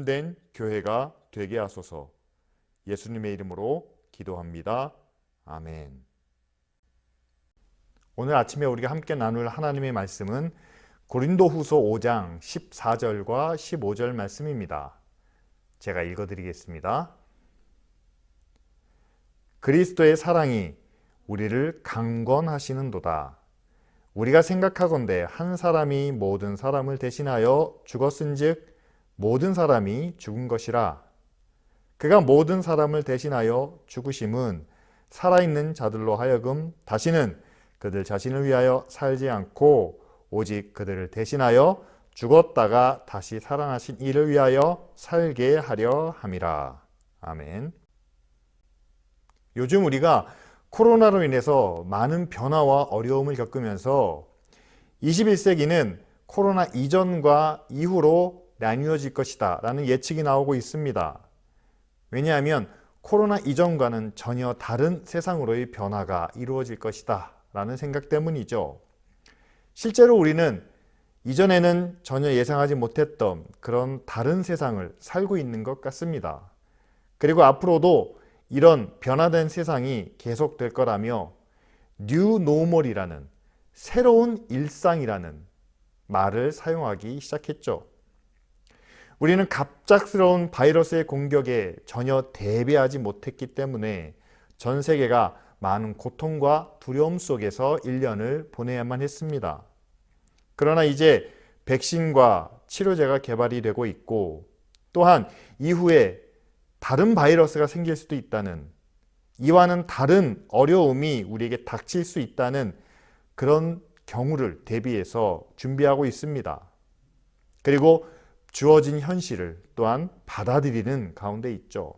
된 교회가 되게 하소서. 예수님의 이름으로 기도합니다. 아멘. 오늘 아침에 우리가 함께 나눌 하나님의 말씀은 고린도후서 5장 14절과 15절 말씀입니다. 제가 읽어드리겠습니다. 그리스도의 사랑이 우리를 강권하시는도다. 우리가 생각하건대 한 사람이 모든 사람을 대신하여 죽었은즉 모든 사람이 죽은 것이라. 그가 모든 사람을 대신하여 죽으심은 살아있는 자들로 하여금 다시는 그들 자신을 위하여 살지 않고 오직 그들을 대신하여 죽었다가 다시 살아나신 이를 위하여 살게 하려 함이라. 아멘. 요즘 우리가 코로나로 인해서 많은 변화와 어려움을 겪으면서 21세기는 코로나 이전과 이후로 나뉘어질 것이다 라는 예측이 나오고 있습니다. 왜냐하면 코로나 이전과는 전혀 다른 세상으로의 변화가 이루어질 것이다 라는 생각 때문이죠. 실제로 우리는 이전에는 전혀 예상하지 못했던 그런 다른 세상을 살고 있는 것 같습니다. 그리고 앞으로도 이런 변화된 세상이 계속될 거라며 뉴 노멀이라는 새로운 일상이라는 말을 사용하기 시작했죠. 우리는 갑작스러운 바이러스의 공격에 전혀 대비하지 못했기 때문에 전 세계가 많은 고통과 두려움 속에서 1년을 보내야만 했습니다. 그러나 이제 백신과 치료제가 개발이 되고 있고 또한 이후에 다른 바이러스가 생길 수도 있다는, 이와는 다른 어려움이 우리에게 닥칠 수 있다는 그런 경우를 대비해서 준비하고 있습니다. 그리고 주어진 현실을 또한 받아들이는 가운데 있죠.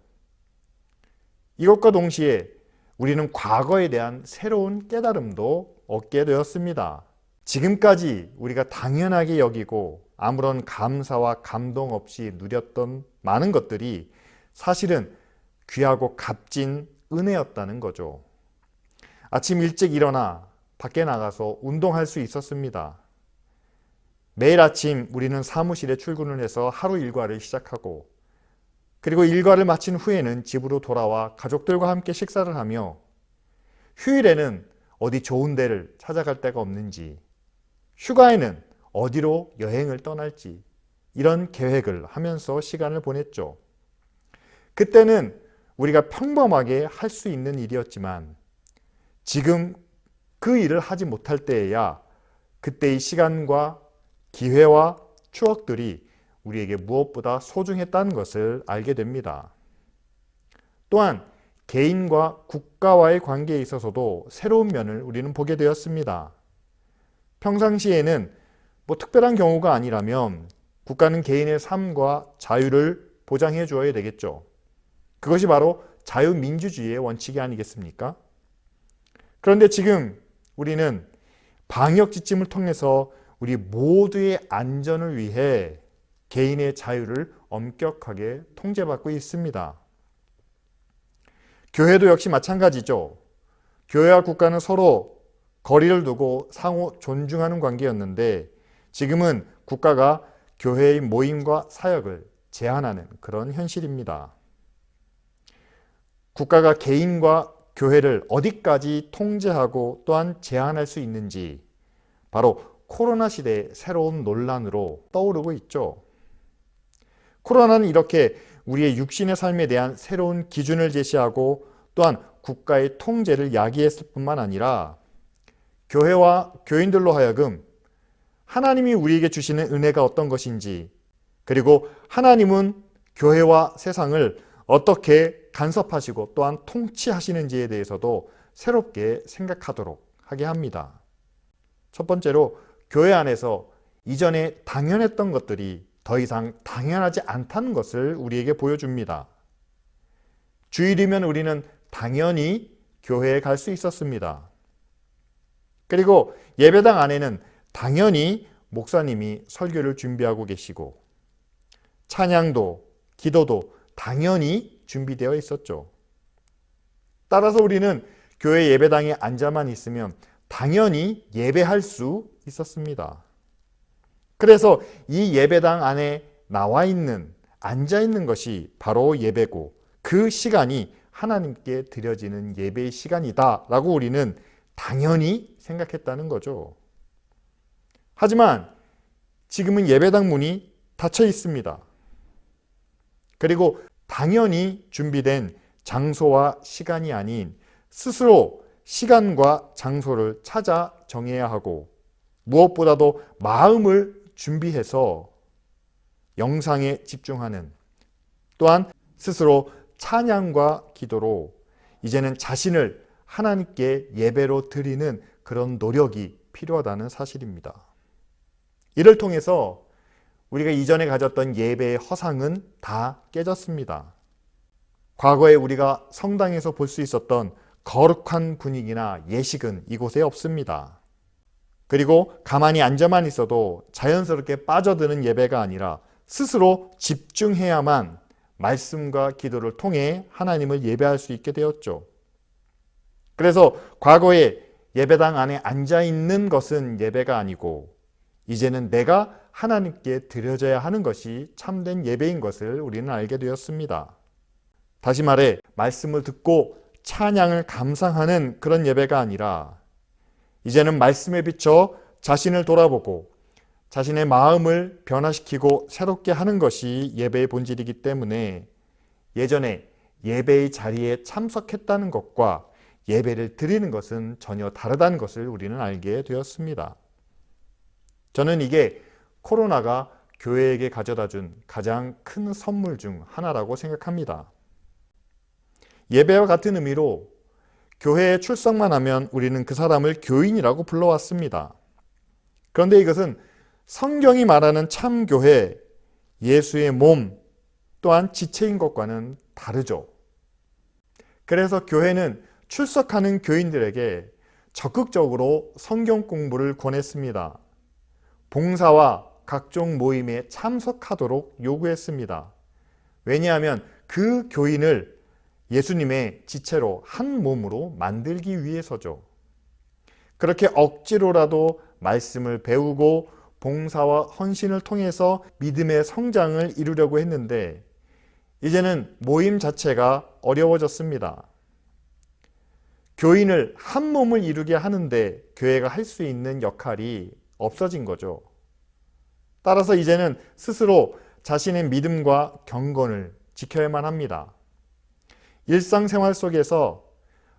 이것과 동시에 우리는 과거에 대한 새로운 깨달음도 얻게 되었습니다. 지금까지 우리가 당연하게 여기고 아무런 감사와 감동 없이 누렸던 많은 것들이 사실은 귀하고 값진 은혜였다는 거죠. 아침 일찍 일어나 밖에 나가서 운동할 수 있었습니다. 매일 아침 우리는 사무실에 출근을 해서 하루 일과를 시작하고 그리고 일과를 마친 후에는 집으로 돌아와 가족들과 함께 식사를 하며 휴일에는 어디 좋은 데를 찾아갈 데가 없는지, 휴가에는 어디로 여행을 떠날지 이런 계획을 하면서 시간을 보냈죠. 그때는 우리가 평범하게 할 수 있는 일이었지만 지금 그 일을 하지 못할 때에야 그때의 시간과 기회와 추억들이 우리에게 무엇보다 소중했다는 것을 알게 됩니다. 또한 개인과 국가와의 관계에 있어서도 새로운 면을 우리는 보게 되었습니다. 평상시에는 특별한 경우가 아니라면 국가는 개인의 삶과 자유를 보장해 주어야 되겠죠. 그것이 바로 자유민주주의의 원칙이 아니겠습니까? 그런데 지금 우리는 방역 지침을 통해서 우리 모두의 안전을 위해 개인의 자유를 엄격하게 통제받고 있습니다. 교회도 역시 마찬가지죠. 교회와 국가는 서로 거리를 두고 상호 존중하는 관계였는데 지금은 국가가 교회의 모임과 사역을 제한하는 그런 현실입니다. 국가가 개인과 교회를 어디까지 통제하고 또한 제한할 수 있는지 바로 코로나 시대의 새로운 논란으로 떠오르고 있죠. 코로나는 이렇게 우리의 육신의 삶에 대한 새로운 기준을 제시하고 또한 국가의 통제를 야기했을 뿐만 아니라 교회와 교인들로 하여금 하나님이 우리에게 주시는 은혜가 어떤 것인지, 그리고 하나님은 교회와 세상을 어떻게 간섭하시고 또한 통치하시는지에 대해서도 새롭게 생각하도록 하게 합니다. 첫 번째로 교회 안에서 이전에 당연했던 것들이 더 이상 당연하지 않다는 것을 우리에게 보여줍니다. 주일이면 우리는 당연히 교회에 갈 수 있었습니다. 그리고 예배당 안에는 당연히 목사님이 설교를 준비하고 계시고 찬양도 기도도 당연히 준비되어 있었죠. 따라서 우리는 교회 예배당에 앉아만 있으면 당연히 예배할 수 있었습니다. 그래서 이 예배당 안에 나와 있는 앉아 있는 것이 바로 예배고 그 시간이 하나님께 드려지는 예배의 시간이다라고 우리는 당연히 생각했다는 거죠. 하지만 지금은 예배당 문이 닫혀 있습니다. 그리고 당연히 준비된 장소와 시간이 아닌 스스로 시간과 장소를 찾아 정해야 하고 무엇보다도 마음을 준비해서 영상에 집중하는, 또한 스스로 찬양과 기도로 이제는 자신을 하나님께 예배로 드리는 그런 노력이 필요하다는 사실입니다. 이를 통해서 우리가 이전에 가졌던 예배의 허상은 다 깨졌습니다. 과거에 우리가 성당에서 볼 수 있었던 거룩한 분위기나 예식은 이곳에 없습니다. 그리고 가만히 앉아만 있어도 자연스럽게 빠져드는 예배가 아니라 스스로 집중해야만 말씀과 기도를 통해 하나님을 예배할 수 있게 되었죠. 그래서 과거에 예배당 안에 앉아 있는 것은 예배가 아니고 이제는 내가 하나님께 드려져야 하는 것이 참된 예배인 것을 우리는 알게 되었습니다. 다시 말해 말씀을 듣고 찬양을 감상하는 그런 예배가 아니라 이제는 말씀에 비춰 자신을 돌아보고 자신의 마음을 변화시키고 새롭게 하는 것이 예배의 본질이기 때문에 예전에 예배의 자리에 참석했다는 것과 예배를 드리는 것은 전혀 다르다는 것을 우리는 알게 되었습니다. 저는 이게 코로나가 교회에게 가져다준 가장 큰 선물 중 하나라고 생각합니다. 예배와 같은 의미로 교회에 출석만 하면 우리는 그 사람을 교인이라고 불러왔습니다. 그런데 이것은 성경이 말하는 참교회, 예수의 몸 또한 지체인 것과는 다르죠. 그래서 교회는 출석하는 교인들에게 적극적으로 성경 공부를 권했습니다. 봉사와 각종 모임에 참석하도록 요구했습니다. 왜냐하면 그 교인을 예수님의 지체로 한 몸으로 만들기 위해서죠. 그렇게 억지로라도 말씀을 배우고 봉사와 헌신을 통해서 믿음의 성장을 이루려고 했는데 이제는 모임 자체가 어려워졌습니다. 교인을 한 몸을 이루게 하는데 교회가 할 수 있는 역할이 없어진 거죠. 따라서 이제는 스스로 자신의 믿음과 경건을 지켜야만 합니다. 일상생활 속에서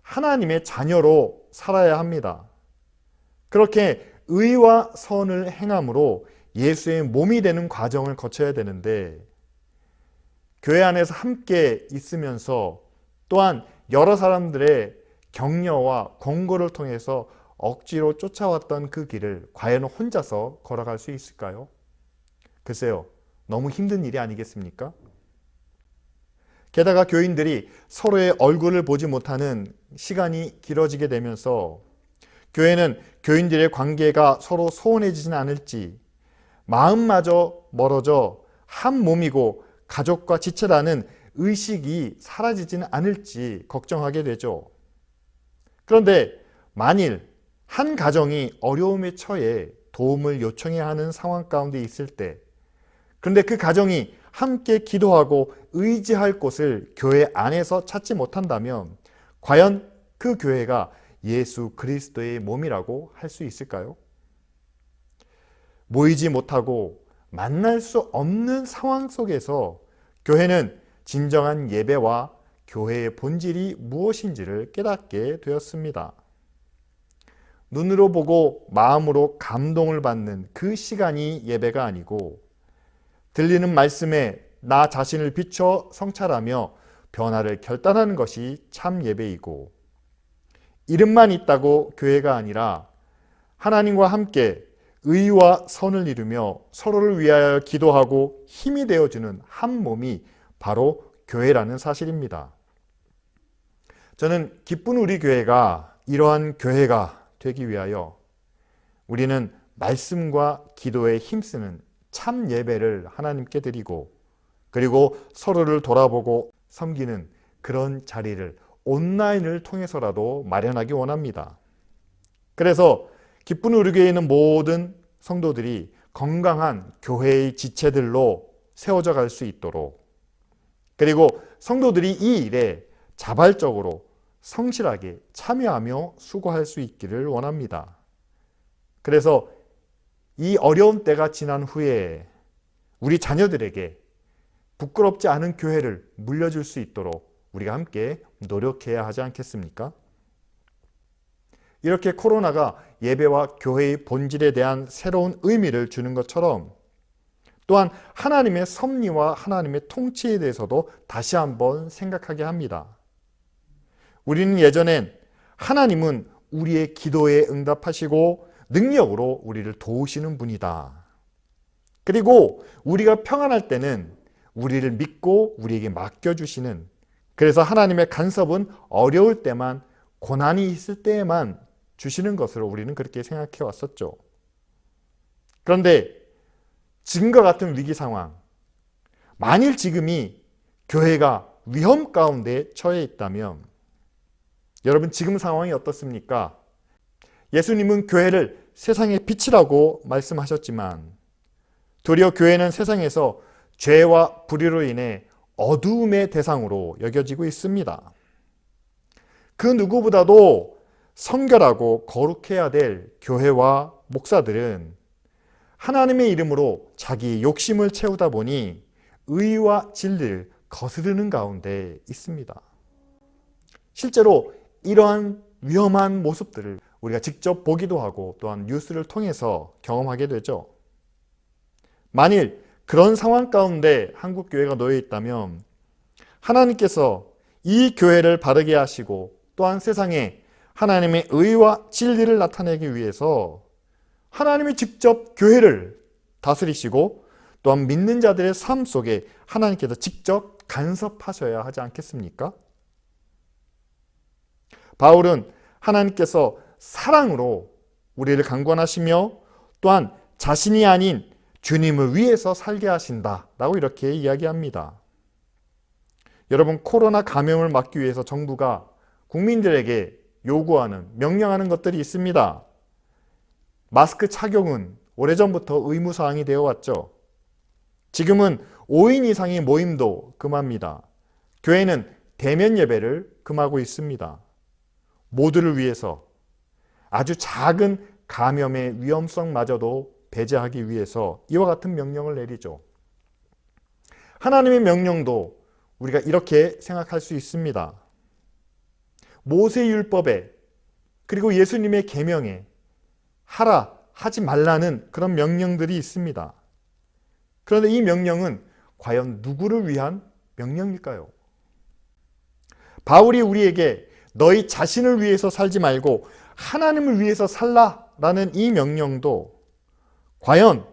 하나님의 자녀로 살아야 합니다. 그렇게 의와 선을 행함으로 예수의 몸이 되는 과정을 거쳐야 되는데 교회 안에서 함께 있으면서 또한 여러 사람들의 격려와 권고를 통해서 억지로 쫓아왔던 그 길을 과연 혼자서 걸어갈 수 있을까요? 글쎄요, 너무 힘든 일이 아니겠습니까? 게다가 교인들이 서로의 얼굴을 보지 못하는 시간이 길어지게 되면서 교회는 교인들의 관계가 서로 소원해지진 않을지, 마음마저 멀어져 한 몸이고 가족과 지체라는 의식이 사라지지는 않을지 걱정하게 되죠. 그런데 만일 한 가정이 어려움에 처해 도움을 요청해야 하는 상황 가운데 있을 때, 그런데 그 가정이 함께 기도하고 의지할 곳을 교회 안에서 찾지 못한다면 과연 그 교회가 예수 그리스도의 몸이라고 할 수 있을까요? 모이지 못하고 만날 수 없는 상황 속에서 교회는 진정한 예배와 교회의 본질이 무엇인지를 깨닫게 되었습니다. 눈으로 보고 마음으로 감동을 받는 그 시간이 예배가 아니고 들리는 말씀에 나 자신을 비춰 성찰하며 변화를 결단하는 것이 참 예배이고, 이름만 있다고 교회가 아니라 하나님과 함께 의와 선을 이루며 서로를 위하여 기도하고 힘이 되어주는 한 몸이 바로 교회라는 사실입니다. 저는 기쁜 우리 교회가 이러한 교회가 되기 위하여 우리는 말씀과 기도에 힘쓰는 참 예배를 하나님께 드리고, 그리고 서로를 돌아보고 섬기는 그런 자리를 온라인을 통해서라도 마련하기 원합니다. 그래서 기쁜 우리 교회에 있는 모든 성도들이 건강한 교회의 지체들로 세워져 갈 수 있도록, 그리고 성도들이 이 일에 자발적으로 성실하게 참여하며 수고할 수 있기를 원합니다. 그래서 이 어려운 때가 지난 후에 우리 자녀들에게 부끄럽지 않은 교회를 물려줄 수 있도록 우리가 함께 노력해야 하지 않겠습니까? 이렇게 코로나가 예배와 교회의 본질에 대한 새로운 의미를 주는 것처럼 또한 하나님의 섭리와 하나님의 통치에 대해서도 다시 한번 생각하게 합니다. 우리는 예전엔 하나님은 우리의 기도에 응답하시고 능력으로 우리를 도우시는 분이다. 그리고 우리가 평안할 때는 우리를 믿고 우리에게 맡겨주시는, 그래서 하나님의 간섭은 어려울 때만, 고난이 있을 때에만 주시는 것으로 우리는 그렇게 생각해 왔었죠. 그런데 지금과 같은 위기 상황, 만일 지금이 교회가 위험 가운데 처해 있다면 여러분 지금 상황이 어떻습니까? 예수님은 교회를 세상의 빛이라고 말씀하셨지만 도리어 교회는 세상에서 죄와 불의로 인해 어두움의 대상으로 여겨지고 있습니다. 그 누구보다도 성결하고 거룩해야 될 교회와 목사들은 하나님의 이름으로 자기 욕심을 채우다 보니 의와 진리를 거스르는 가운데 있습니다. 실제로 이러한 위험한 모습들을 우리가 직접 보기도 하고 또한 뉴스를 통해서 경험하게 되죠. 만일 그런 상황 가운데 한국 교회가 놓여 있다면 하나님께서 이 교회를 바르게 하시고 또한 세상에 하나님의 의와 진리를 나타내기 위해서 하나님이 직접 교회를 다스리시고 또한 믿는 자들의 삶 속에 하나님께서 직접 간섭하셔야 하지 않겠습니까? 바울은 하나님께서 사랑으로 우리를 강권하시며 또한 자신이 아닌 주님을 위해서 살게 하신다라고 이렇게 이야기합니다. 여러분, 코로나 감염을 막기 위해서 정부가 국민들에게 요구하는, 명령하는 것들이 있습니다. 마스크 착용은 오래전부터 의무사항이 되어 왔죠. 지금은 5인 이상의 모임도 금합니다. 교회는 대면 예배를 금하고 있습니다. 모두를 위해서, 아주 작은 감염의 위험성마저도 배제하기 위해서 이와 같은 명령을 내리죠. 하나님의 명령도 우리가 이렇게 생각할 수 있습니다. 모세율법에 그리고 예수님의 계명에 하라, 하지 말라는 그런 명령들이 있습니다. 그런데 이 명령은 과연 누구를 위한 명령일까요? 바울이 우리에게 너희 자신을 위해서 살지 말고 하나님을 위해서 살라라는 이 명령도 과연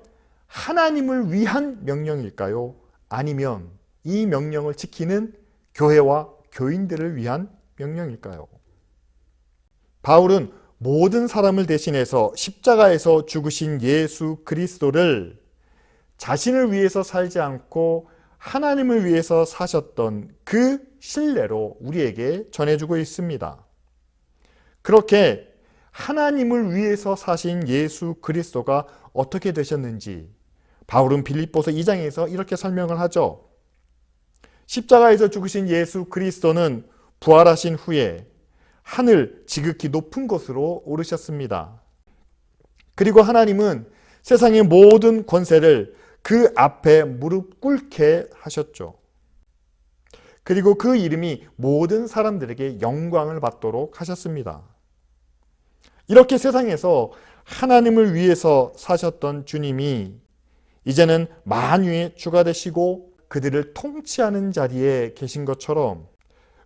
하나님을 위한 명령일까요? 아니면 이 명령을 지키는 교회와 교인들을 위한 명령일까요? 바울은 모든 사람을 대신해서 십자가에서 죽으신 예수 그리스도를 자신을 위해서 살지 않고 하나님을 위해서 사셨던 그 신뢰로 우리에게 전해주고 있습니다. 그렇게 하나님을 위해서 사신 예수 그리스도가 어떻게 되셨는지 바울은 빌립보서 2장에서 이렇게 설명을 하죠. 십자가에서 죽으신 예수 그리스도는 부활하신 후에 하늘 지극히 높은 곳으로 오르셨습니다. 그리고 하나님은 세상의 모든 권세를 그 앞에 무릎 꿇게 하셨죠. 그리고 그 이름이 모든 사람들에게 영광을 받도록 하셨습니다. 이렇게 세상에서 하나님을 위해서 사셨던 주님이 이제는 만유의 주가 되시고 그들을 통치하는 자리에 계신 것처럼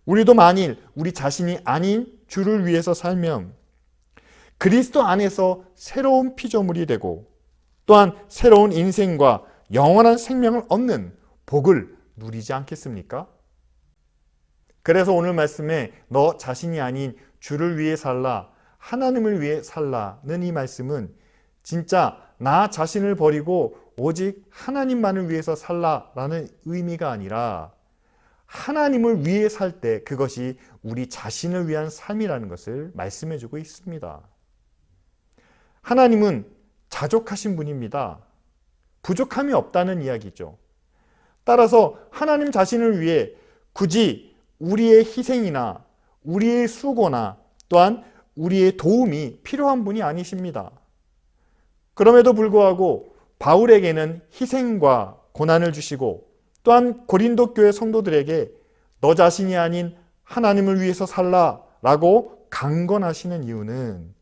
우리도 만일 우리 자신이 아닌 주를 위해서 살면 그리스도 안에서 새로운 피조물이 되고 또한 새로운 인생과 영원한 생명을 얻는 복을 누리지 않겠습니까? 그래서 오늘 말씀에 너 자신이 아닌 주를 위해 살라, 하나님을 위해 살라는 이 말씀은 진짜 나 자신을 버리고 오직 하나님만을 위해서 살라라는 의미가 아니라 하나님을 위해 살 때 그것이 우리 자신을 위한 삶이라는 것을 말씀해주고 있습니다. 하나님은 자족하신 분입니다. 부족함이 없다는 이야기죠. 따라서 하나님 자신을 위해 굳이 우리의 희생이나 우리의 수고나 또한 우리의 도움이 필요한 분이 아니십니다. 그럼에도 불구하고 바울에게는 희생과 고난을 주시고 또한 고린도 교회 성도들에게 너 자신이 아닌 하나님을 위해서 살라라고 강권하시는 이유는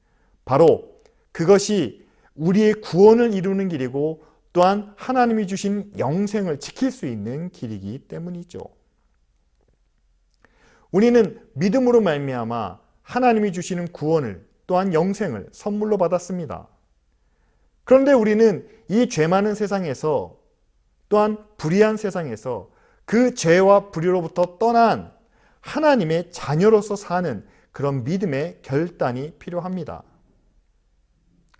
바로 그것이 우리의 구원을 이루는 길이고 또한 하나님이 주신 영생을 지킬 수 있는 길이기 때문이죠. 우리는 믿음으로 말미암아 하나님이 주시는 구원을 또한 영생을 선물로 받았습니다. 그런데 우리는 이 죄 많은 세상에서 또한 불의한 세상에서 그 죄와 불의로부터 떠난 하나님의 자녀로서 사는 그런 믿음의 결단이 필요합니다.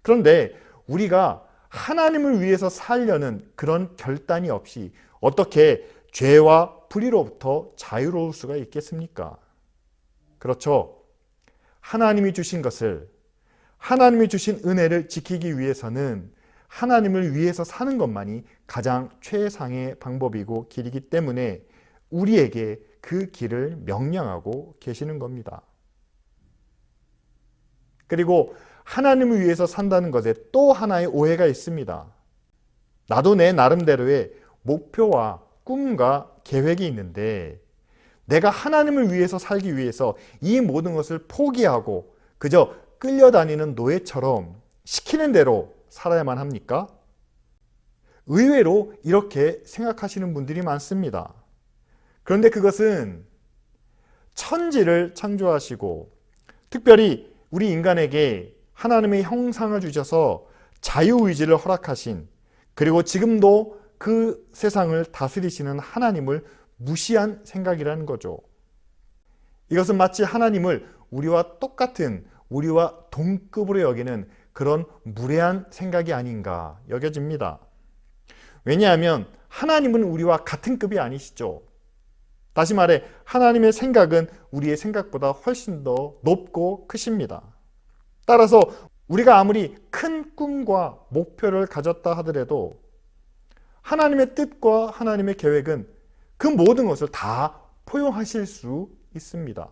그런데 우리가 하나님을 위해서 살려는 그런 결단이 없이 어떻게 죄와 불의로부터 자유로울 수가 있겠습니까? 그렇죠. 하나님이 주신 것을, 하나님이 주신 은혜를 지키기 위해서는 하나님을 위해서 사는 것만이 가장 최상의 방법이고 길이기 때문에 우리에게 그 길을 명령하고 계시는 겁니다. 그리고 하나님을 위해서 산다는 것에 또 하나의 오해가 있습니다. 나도 내 나름대로의 목표와 꿈과 계획이 있는데 내가 하나님을 위해서 살기 위해서 이 모든 것을 포기하고 그저 끌려다니는 노예처럼 시키는 대로 살아야만 합니까? 의외로 이렇게 생각하시는 분들이 많습니다. 그런데 그것은 천지를 창조하시고 특별히 우리 인간에게 하나님의 형상을 주셔서 자유의지를 허락하신 그리고 지금도 그 세상을 다스리시는 하나님을 무시한 생각이라는 거죠. 이것은 마치 하나님을 우리와 똑같은 우리와 동급으로 여기는 그런 무례한 생각이 아닌가 여겨집니다. 왜냐하면 하나님은 우리와 같은 급이 아니시죠. 다시 말해 하나님의 생각은 우리의 생각보다 훨씬 더 높고 크십니다. 따라서 우리가 아무리 큰 꿈과 목표를 가졌다 하더라도 하나님의 뜻과 하나님의 계획은 그 모든 것을 다 포용하실 수 있습니다.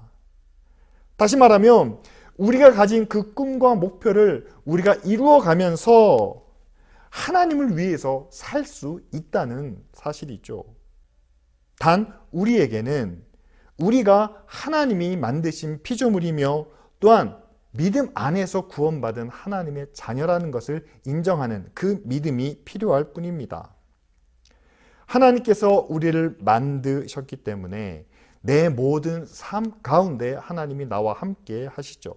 다시 말하면 우리가 가진 그 꿈과 목표를 우리가 이루어가면서 하나님을 위해서 살 수 있다는 사실이죠. 단 우리에게는 우리가 하나님이 만드신 피조물이며 또한 믿음 안에서 구원받은 하나님의 자녀라는 것을 인정하는 그 믿음이 필요할 뿐입니다. 하나님께서 우리를 만드셨기 때문에 내 모든 삶 가운데 하나님이 나와 함께 하시죠.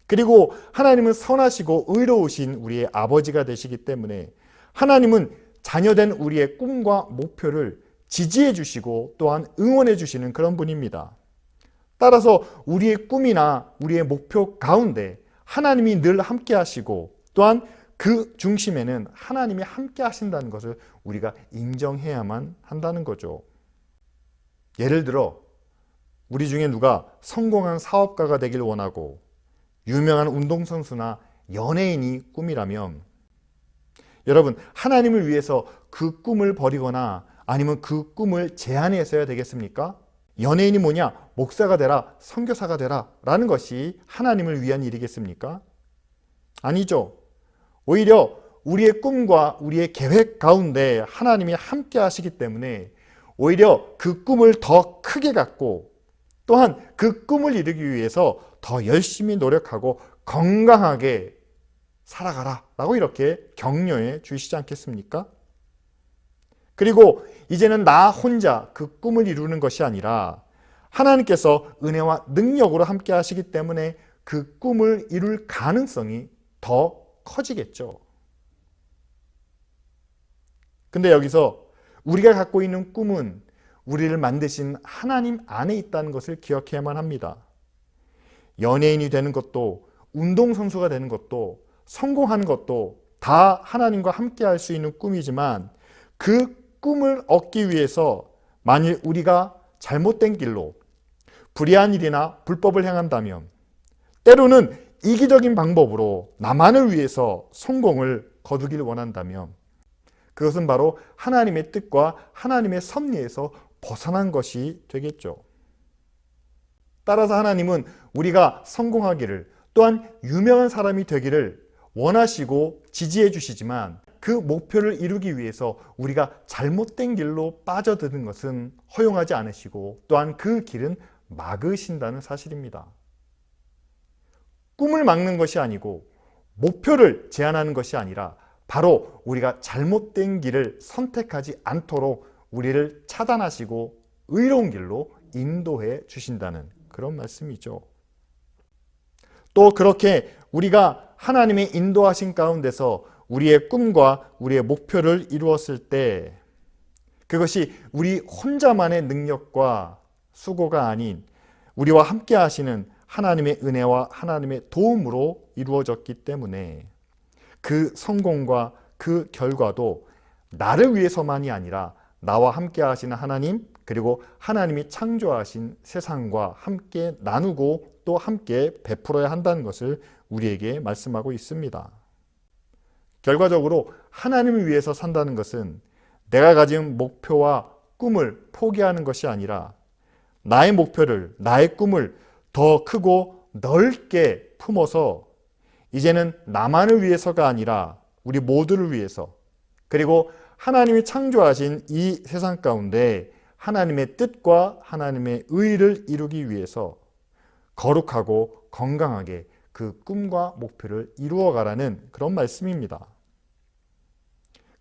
그리고 하나님은 선하시고 의로우신 우리의 아버지가 되시기 때문에 하나님은 자녀된 우리의 꿈과 목표를 지지해 주시고 또한 응원해 주시는 그런 분입니다. 따라서 우리의 꿈이나 우리의 목표 가운데 하나님이 늘 함께 하시고 또한 그 중심에는 하나님이 함께 하신다는 것을 우리가 인정해야만 한다는 거죠. 예를 들어 우리 중에 누가 성공한 사업가가 되길 원하고 유명한 운동선수나 연예인이 꿈이라면 여러분 하나님을 위해서 그 꿈을 버리거나 아니면 그 꿈을 제한해서야 되겠습니까? 연예인이 뭐냐? 목사가 되라, 선교사가 되라 라는 것이 하나님을 위한 일이겠습니까? 아니죠. 오히려 우리의 꿈과 우리의 계획 가운데 하나님이 함께 하시기 때문에 오히려 그 꿈을 더 크게 갖고 또한 그 꿈을 이루기 위해서 더 열심히 노력하고 건강하게 살아가라 라고 이렇게 격려해 주시지 않겠습니까? 그리고 이제는 나 혼자 그 꿈을 이루는 것이 아니라 하나님께서 은혜와 능력으로 함께 하시기 때문에 그 꿈을 이룰 가능성이 더 커지겠죠. 근데 여기서 우리가 갖고 있는 꿈은 우리를 만드신 하나님 안에 있다는 것을 기억해야만 합니다. 연예인이 되는 것도 운동선수가 되는 것도 성공하는 것도 다 하나님과 함께 할 수 있는 꿈이지만 그 꿈을 얻기 위해서 만일 우리가 잘못된 길로 불의한 일이나 불법을 행한다면 때로는 이기적인 방법으로 나만을 위해서 성공을 거두길 원한다면 그것은 바로 하나님의 뜻과 하나님의 섭리에서 벗어난 것이 되겠죠. 따라서 하나님은 우리가 성공하기를, 또한 유명한 사람이 되기를 원하시고 지지해 주시지만, 그 목표를 이루기 위해서 우리가 잘못된 길로 빠져드는 것은 허용하지 않으시고, 또한 그 길은 막으신다는 사실입니다. 꿈을 막는 것이 아니고 목표를 제한하는 것이 아니라 바로 우리가 잘못된 길을 선택하지 않도록 우리를 차단하시고 의로운 길로 인도해 주신다는 그런 말씀이죠. 또 그렇게 우리가 하나님의 인도하신 가운데서 우리의 꿈과 우리의 목표를 이루었을 때, 그것이 우리 혼자만의 능력과 수고가 아닌 우리와 함께 하시는 하나님의 은혜와 하나님의 도움으로 이루어졌기 때문에 그 성공과 그 결과도 나를 위해서만이 아니라 나와 함께 하시는 하나님, 그리고 하나님이 창조하신 세상과 함께 나누고 또 함께 베풀어야 한다는 것을 우리에게 말씀하고 있습니다. 결과적으로 하나님을 위해서 산다는 것은 내가 가진 목표와 꿈을 포기하는 것이 아니라 나의 목표를, 나의 꿈을 더 크고 넓게 품어서 이제는 나만을 위해서가 아니라 우리 모두를 위해서, 그리고 하나님이 창조하신 이 세상 가운데 하나님의 뜻과 하나님의 의를 이루기 위해서 거룩하고 건강하게 그 꿈과 목표를 이루어가라는 그런 말씀입니다.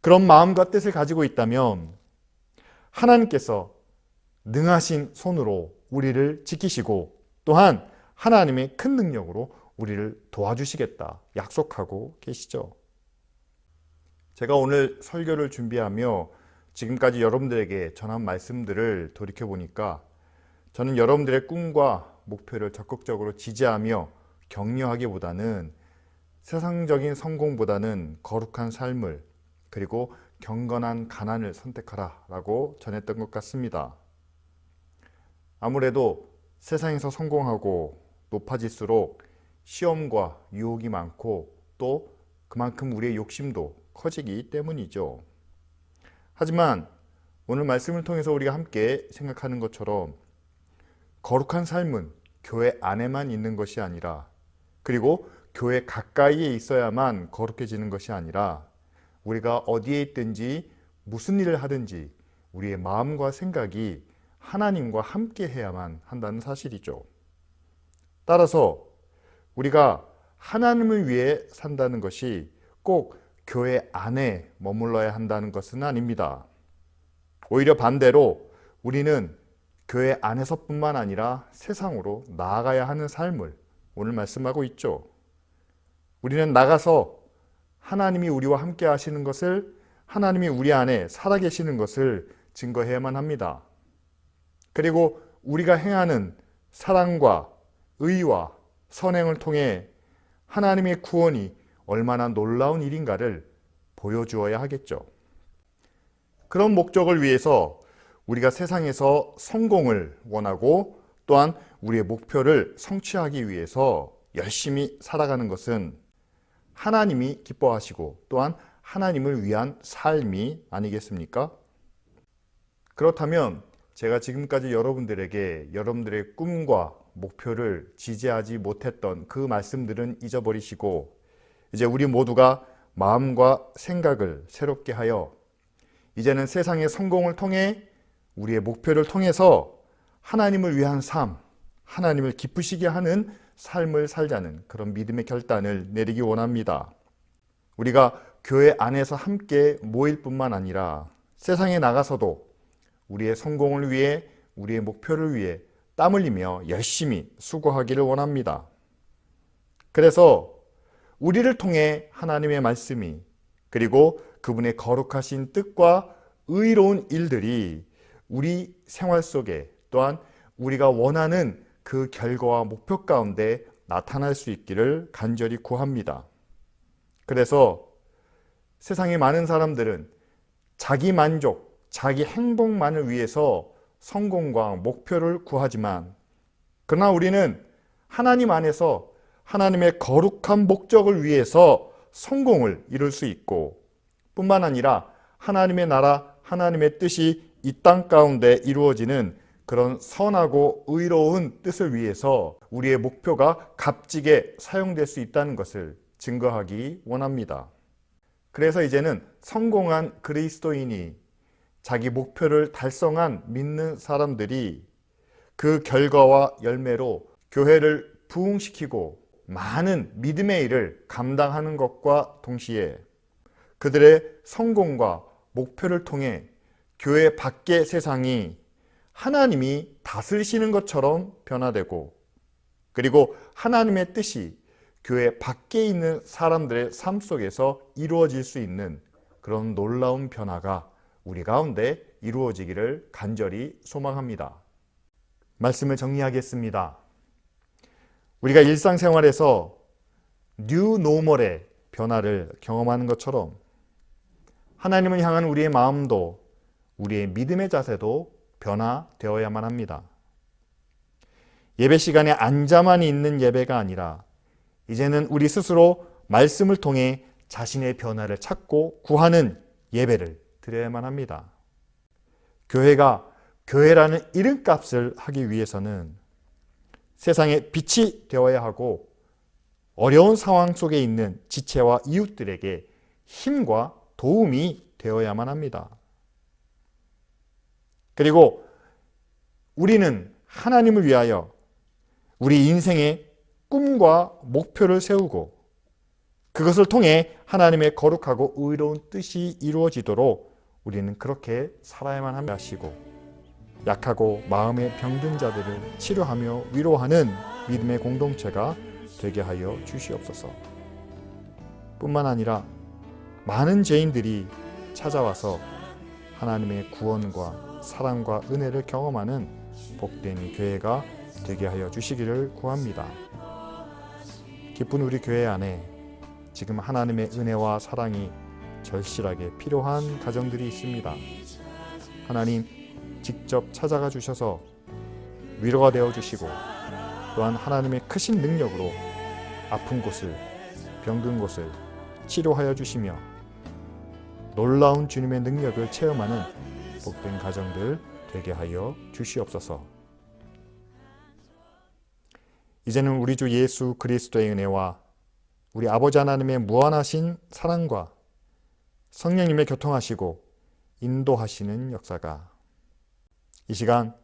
그런 마음과 뜻을 가지고 있다면 하나님께서 능하신 손으로 우리를 지키시고, 또한 하나님의 큰 능력으로 우리를 도와주시겠다 약속하고 계시죠. 제가 오늘 설교를 준비하며 지금까지 여러분들에게 전한 말씀들을 돌이켜보니까 저는 여러분들의 꿈과 목표를 적극적으로 지지하며 격려하기보다는 세상적인 성공보다는 거룩한 삶을, 그리고 경건한 가난을 선택하라 라고 전했던 것 같습니다. 아무래도 세상에서 성공하고 높아질수록 시험과 유혹이 많고 또 그만큼 우리의 욕심도 커지기 때문이죠. 하지만 오늘 말씀을 통해서 우리가 함께 생각하는 것처럼 거룩한 삶은 교회 안에만 있는 것이 아니라, 그리고 교회 가까이에 있어야만 거룩해지는 것이 아니라, 우리가 어디에 있든지 무슨 일을 하든지 우리의 마음과 생각이 하나님과 함께 해야만 한다는 사실이죠. 따라서 우리가 하나님을 위해 산다는 것이 꼭 교회 안에 머물러야 한다는 것은 아닙니다. 오히려 반대로 우리는 교회 안에서뿐만 아니라 세상으로 나아가야 하는 삶을 오늘 말씀하고 있죠. 우리는 나가서 하나님이 우리와 함께 하시는 것을, 하나님이 우리 안에 살아계시는 것을 증거해야만 합니다. 그리고 우리가 행하는 사랑과 의와 선행을 통해 하나님의 구원이 얼마나 놀라운 일인가를 보여주어야 하겠죠. 그런 목적을 위해서 우리가 세상에서 성공을 원하고, 또한 우리의 목표를 성취하기 위해서 열심히 살아가는 것은 하나님이 기뻐하시고 또한 하나님을 위한 삶이 아니겠습니까? 그렇다면 제가 지금까지 여러분들에게 여러분들의 꿈과 목표를 지지하지 못했던 그 말씀들은 잊어버리시고, 이제 우리 모두가 마음과 생각을 새롭게 하여 이제는 세상의 성공을 통해 우리의 목표를 통해서 하나님을 위한 삶, 하나님을 기쁘시게 하는 삶을 살자는 그런 믿음의 결단을 내리기 원합니다. 우리가 교회 안에서 함께 모일 뿐만 아니라 세상에 나가서도 우리의 성공을 위해, 우리의 목표를 위해 땀 흘리며 열심히 수고하기를 원합니다. 그래서 우리를 통해 하나님의 말씀이, 그리고 그분의 거룩하신 뜻과 의로운 일들이 우리 생활 속에, 또한 우리가 원하는 그 결과와 목표 가운데 나타날 수 있기를 간절히 구합니다. 그래서 세상의 많은 사람들은 자기 만족, 자기 행복만을 위해서 성공과 목표를 구하지만, 그러나 우리는 하나님 안에서 하나님의 거룩한 목적을 위해서 성공을 이룰 수 있고, 뿐만 아니라 하나님의 나라, 하나님의 뜻이 이 땅 가운데 이루어지는 그런 선하고 의로운 뜻을 위해서 우리의 목표가 값지게 사용될 수 있다는 것을 증거하기 원합니다. 그래서 이제는 성공한 그리스도인이 자기 목표를 달성한 믿는 사람들이 그 결과와 열매로 교회를 부흥시키고 많은 믿음의 일을 감당하는 것과 동시에 그들의 성공과 목표를 통해 교회 밖의 세상이 하나님이 다스리시는 것처럼 변화되고, 그리고 하나님의 뜻이 교회 밖에 있는 사람들의 삶 속에서 이루어질 수 있는 그런 놀라운 변화가 우리 가운데 이루어지기를 간절히 소망합니다. 말씀을 정리하겠습니다. 우리가 일상생활에서 뉴 노멀의 변화를 경험하는 것처럼 하나님을 향한 우리의 마음도, 우리의 믿음의 자세도 변화되어야만 합니다. 예배 시간에 앉아만 있는 예배가 아니라 이제는 우리 스스로 말씀을 통해 자신의 변화를 찾고 구하는 예배를 드려야만 합니다. 교회가 교회라는 이름값을 하기 위해서는 세상에 빛이 되어야 하고, 어려운 상황 속에 있는 지체와 이웃들에게 힘과 도움이 되어야만 합니다. 그리고 우리는 하나님을 위하여 우리 인생의 꿈과 목표를 세우고 그것을 통해 하나님의 거룩하고 의로운 뜻이 이루어지도록 우리는 그렇게 살아야만 하시고, 약하고 마음에 병든 자들을 치료하며 위로하는 믿음의 공동체가 되게 하여 주시옵소서. 뿐만 아니라 많은 죄인들이 찾아와서 하나님의 구원과 사랑과 은혜를 경험하는 복된 교회가 되게 하여 주시기를 구합니다. 기쁜 우리 교회 안에 지금 하나님의 은혜와 사랑이 절실하게 필요한 가정들이 있습니다. 하나님 직접 찾아가 주셔서 위로가 되어 주시고, 또한 하나님의 크신 능력으로 아픈 곳을, 병든 곳을 치료하여 주시며 놀라운 주님의 능력을 체험하는 복된 가정들 되게 하여 주시옵소서. 이제는 우리 주 예수 그리스도의 은혜와 우리 아버지 하나님의 무한하신 사랑과 성령님의 교통하시고 인도하시는 역사가 이 시간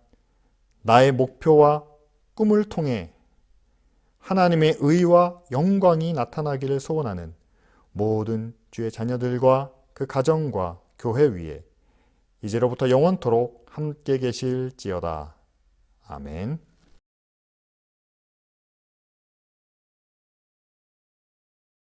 나의 목표와 꿈을 통해 하나님의 의와 영광이 나타나기를 소원하는 모든 주의 자녀들과 그 가정과 교회 위에 이제로부터 영원토록 함께 계실지어다. 아멘.